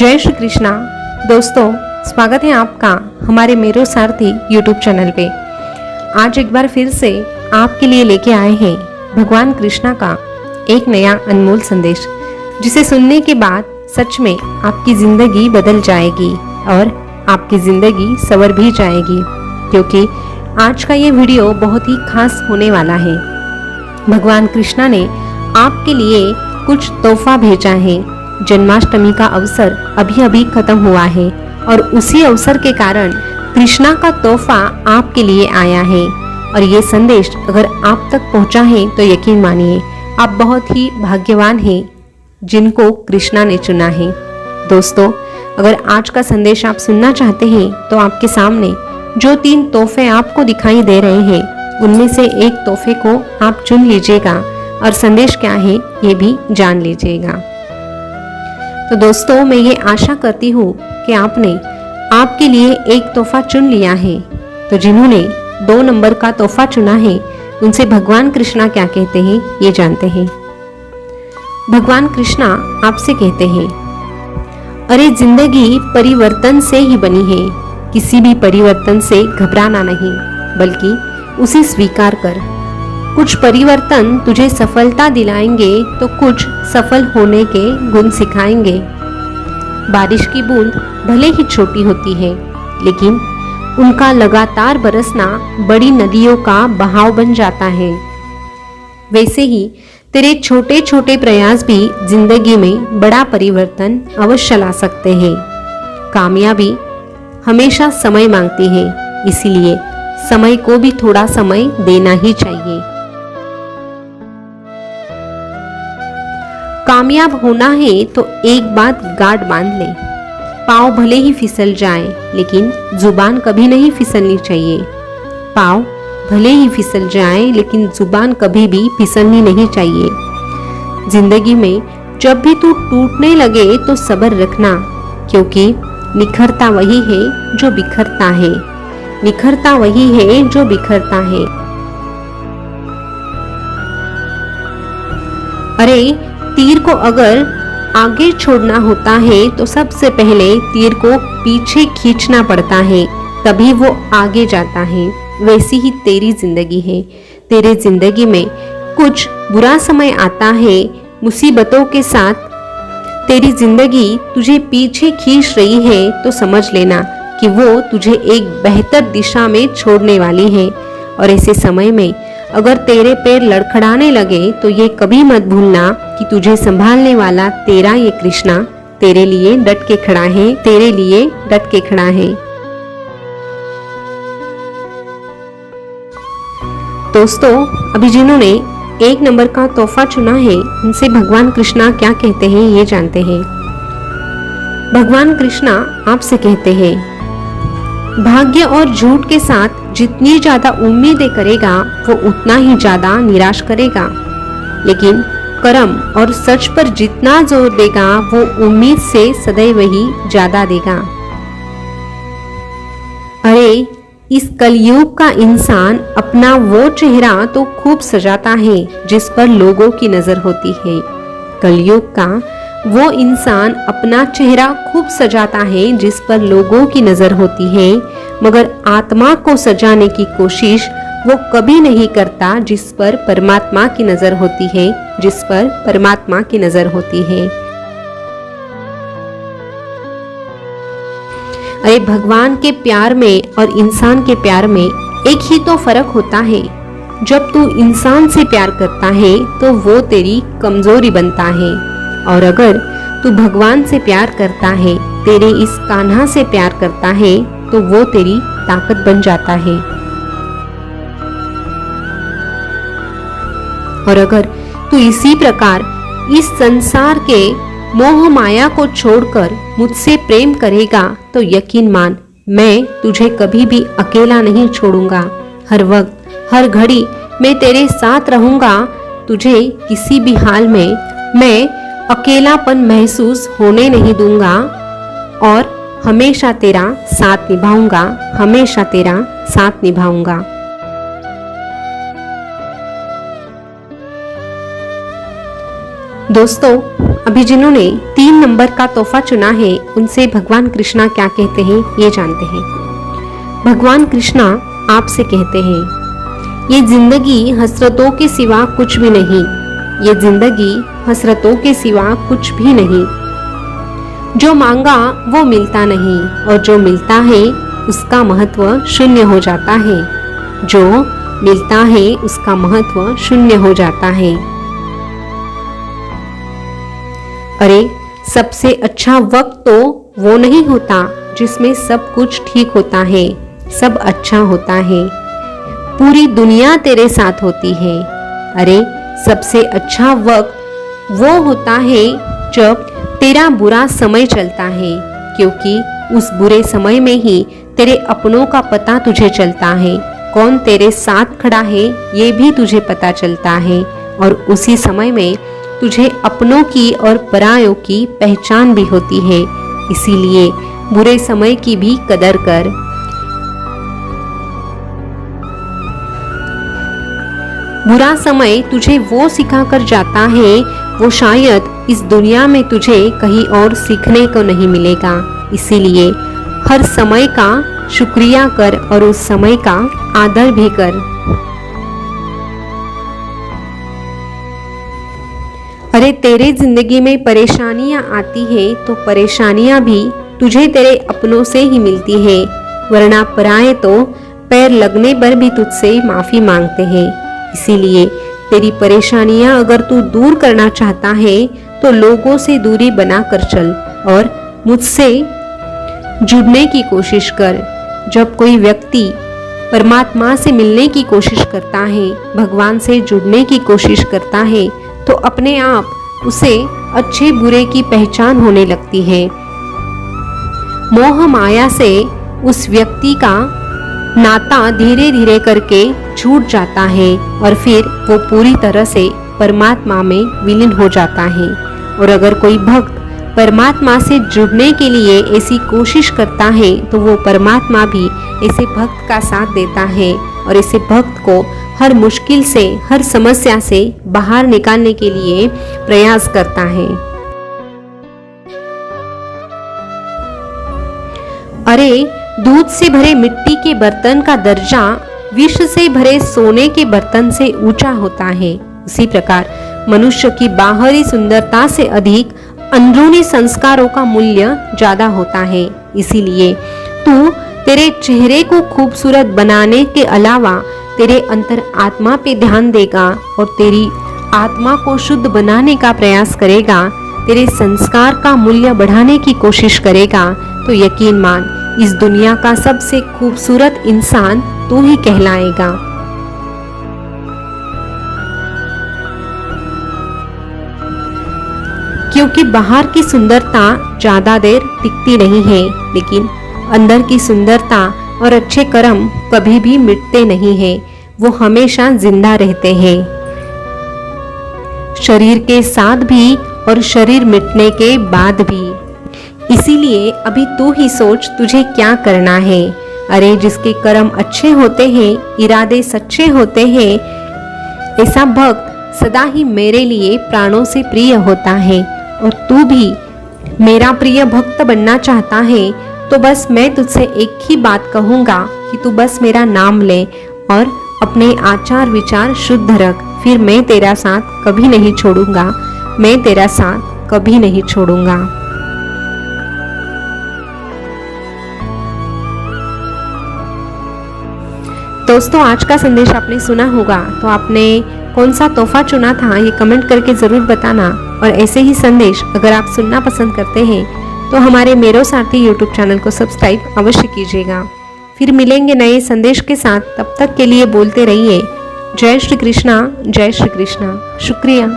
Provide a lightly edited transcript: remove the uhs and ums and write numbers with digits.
जय श्री कृष्णा। दोस्तों, स्वागत है आपका हमारे मेरो सारथी यूट्यूब चैनल पे। आज एक बार फिर से आपके लिए लेके आए हैं भगवान कृष्णा का एक नया अनमोल संदेश, जिसे सुनने के बाद सच में आपकी जिंदगी बदल जाएगी और आपकी जिंदगी संवर भी जाएगी, क्योंकि आज का ये वीडियो बहुत ही खास होने वाला है। भगवान कृष्णा ने आपके लिए कुछ तोहफा भेजा है। जन्माष्टमी का अवसर अभी अभी खत्म हुआ है और उसी अवसर के कारण कृष्णा का तोहफा आपके लिए आया है। और ये संदेश अगर आप तक पहुंचा है तो यकीन मानिए आप बहुत ही भाग्यवान हैं जिनको कृष्णा ने चुना है। दोस्तों, अगर आज का संदेश आप सुनना चाहते हैं तो आपके सामने जो 3 तोहफे आपको दिखाई दे रहे हैं उनमें से एक तोहफे को आप चुन लीजिएगा और संदेश क्या है ये भी जान लीजिएगा। तो दोस्तों, मैं ये आशा करती हूँ कि आपने आपके लिए एक तोहफा चुन लिया है। तो जिन्होंने 2 नंबर का तोहफा चुना है उनसे भगवान कृष्णा क्या कहते हैं ये जानते हैं। भगवान कृष्णा आपसे कहते हैं, अरे जिंदगी परिवर्तन से ही बनी है। किसी भी परिवर्तन से घबराना नहीं, बल्कि उसे स्वीकार कर। कुछ परिवर्तन तुझे सफलता दिलाएंगे तो कुछ सफल होने के गुण सिखाएंगे। बारिश की बूंद भले ही छोटी होती है, लेकिन उनका लगातार बरसना बड़ी नदियों का बहाव बन जाता है। वैसे ही तेरे छोटे छोटे प्रयास भी जिंदगी में बड़ा परिवर्तन अवश्य ला सकते हैं। कामयाबी हमेशा समय मांगती है, इसीलिए समय को भी थोड़ा समय देना ही चाहिए। कामयाब होना है तो एक बात गांठ बांध ले। पाँव भले ही फिसल जाए, लेकिन जुबान कभी नहीं फिसलनी चाहिए। पाँव भले ही फिसल जाए, लेकिन जुबान कभी भी फिसलनी नहीं चाहिए। जिंदगी में जब भी तू टूटने लगे तो सब्र रखना, क्योंकि निखरता वही है जो बिखरता है। निखरता वही है जो बिखरता है। अरे तीर को अगर आगे छोड़ना होता है तो सबसे पहले तीर को पीछे खींचना पड़ता है, तभी वो आगे जाता है। वैसी ही तेरी जिंदगी है। तेरे जिंदगी में कुछ बुरा समय आता है, मुसीबतों के साथ तेरी जिंदगी तुझे पीछे खींच रही है, तो समझ लेना कि वो तुझे एक बेहतर दिशा में छोड़ने वाली है। और ऐसे समय में अगर तेरे पैर लड़खड़ाने लगे तो ये कभी मत भूलना कि तुझे संभालने वाला तेरा ये कृष्णा तेरे लिए डट के खड़ा है। तेरे लिए डट के खड़ा है। दोस्तों, अभी जिन्होंने 1 नंबर का तोहफा चुना है उनसे भगवान कृष्णा क्या कहते हैं ये जानते हैं। भगवान कृष्णा आपसे कहते हैं, भाग्य और झूठ के साथ जितनी ज्यादा उम्मीदें करेगा वो उतना ही ज्यादा निराश करेगा, लेकिन कर्म और सच पर जितना जोर देगा वो उम्मीद से सदैव ही ज्यादा देगा। अरे इस कलयुग का इंसान अपना वो चेहरा तो खूब सजाता है जिस पर लोगों की नजर होती है। कलयुग का वो इंसान अपना चेहरा खूब सजाता है जिस पर लोगों की नजर होती है, मगर आत्मा को सजाने की कोशिश वो कभी नहीं करता जिस पर परमात्मा की नजर होती है। जिस पर परमात्मा की नजर होती है। अरे भगवान के प्यार में और इंसान के प्यार में एक ही तो फर्क होता है। जब तू इंसान से प्यार करता है तो वो तेरी कमजोरी बनता है, और अगर तू भगवान से प्यार करता है, तेरे इस कान्हा से प्यार करता है, तो वो तेरी ताकत बन जाता है। और अगर तू इसी प्रकार इस संसार के मोह माया को छोड़कर मुझसे प्रेम करेगा तो यकीन मान, मैं तुझे कभी भी अकेला नहीं छोड़ूंगा। हर वक्त हर घड़ी मैं तेरे साथ रहूंगा। तुझे किसी भी हाल में मैं अकेलापन महसूस होने नहीं दूंगा और हमेशा तेरा साथ निभाऊंगा। हमेशा तेरा साथ निभाऊंगा। दोस्तों, अभी जिन्होंने 3 नंबर का तोहफा चुना है उनसे भगवान कृष्णा क्या कहते हैं ये जानते हैं। भगवान कृष्णा आपसे कहते हैं, ये जिंदगी हसरतों के सिवा कुछ भी नहीं, ये जिंदगी हसरतों के सिवा कुछ भी नहीं। जो मांगा वो मिलता नहीं और जो मिलता है उसका महत्व शून्य हो जाता है। जो मिलता है उसका महत्व शून्य हो जाता है। अरे, सबसे अच्छा वक्त तो वो नहीं होता जिसमें सब कुछ ठीक होता है, सब अच्छा होता है, पूरी दुनिया तेरे साथ होती है। अरे, सबसे अच्छा वक्त वो होता है जब तेरा बुरा समय चलता है, क्योंकि उस बुरे समय में ही तेरे अपनों का पता तुझे चलता है, कौन तेरे साथ खड़ा है ये भी तुझे पता चलता है, और उसी समय में तुझे अपनों की और परायों की पहचान भी होती है। इसीलिए बुरे समय की भी कदर कर। बुरा समय तुझे वो सिखा कर जाता है, वो शायद इस दुनिया में तुझे कहीं और सीखने को नहीं मिलेगा। इसीलिए हर समय का शुक्रिया कर और उस समय का आदर भी कर। अरे, तेरे जिंदगी में परेशानियां आती है तो परेशानियां भी तुझे तेरे अपनों से ही मिलती है, वरना पराये तो पैर लगने पर भी तुझसे माफी मांगते हैं। इसीलिए तेरी परेशानियां अगर तू दूर करना चाहता है तो लोगों से दूरी बना कर चल और मुझसे जुड़ने की कोशिश कर। जब कोई व्यक्ति परमात्मा से मिलने की कोशिश करता है, भगवान से जुड़ने की कोशिश करता है, तो अपने आप उसे अच्छे बुरे की पहचान होने लगती है। मोह माया से उस व्यक्ति का नाता धीरे धीरे करके छूट जाता है और फिर वो पूरी तरह से परमात्मा में विलीन हो जाता है। और अगर कोई भक्त परमात्मा से जुड़ने के लिए ऐसी कोशिश करता है तो वो परमात्मा भी ऐसे भक्त का साथ देता है और ऐसे भक्त को हर मुश्किल से, हर समस्या से बाहर निकालने के लिए प्रयास करता है। अरे, दूध से भरे मिट्टी के बर्तन का दर्जा विष से भरे सोने के बर्तन से ऊंचा होता है। उसी प्रकार मनुष्य की बाहरी सुंदरता से अधिक अंदरूनी संस्कारों का मूल्य ज्यादा होता है। इसीलिए तू तेरे चेहरे को खूबसूरत बनाने के अलावा तेरे अंतर आत्मा पे ध्यान देगा और तेरी आत्मा को शुद्ध बनाने का प्रयास करेगा, तेरे संस्कार का मूल्य बढ़ाने की कोशिश करेगा, तो यकीन मान इस दुनिया का सबसे खूबसूरत इंसान तू ही कहलाएगा। क्योंकि बाहर की सुंदरता ज्यादा देर टिकती नहीं है, लेकिन अंदर की सुंदरता और अच्छे कर्म कभी भी मिटते नहीं हैं, वो हमेशा जिंदा रहते हैं, शरीर के साथ भी और शरीर मिटने के बाद भी। इसीलिए अभी तू ही सोच तुझे क्या करना है। अरे, जिसके कर्म अच्छे होते हैं, इरादे सच्चे होते हैं, ऐसा भक्त सदा ही मेरे लिए प्राणों से प्रिय होता है। और तू भी मेरा प्रिय भक्त बनना चाहता है तो बस मैं तुझसे एक ही बात कहूँगा कि तू बस मेरा नाम ले और अपने आचार विचार शुद्ध रख, फिर मैं तेरा साथ कभी नहीं छोड़ूंगा, मैं तेरा साथ कभी नहीं छोड़ूंगा। दोस्तों, आज का संदेश आपने सुना होगा, तो आपने कौन सा तोहफा चुना था ये कमेंट करके ज़रूर बताना। और ऐसे ही संदेश अगर आप सुनना पसंद करते हैं तो हमारे मेरो सारथी यूट्यूब चैनल को सब्सक्राइब अवश्य कीजिएगा। फिर मिलेंगे नए संदेश के साथ, तब तक के लिए बोलते रहिए जय श्री कृष्णा, जय श्री कृष्णा। शुक्रिया।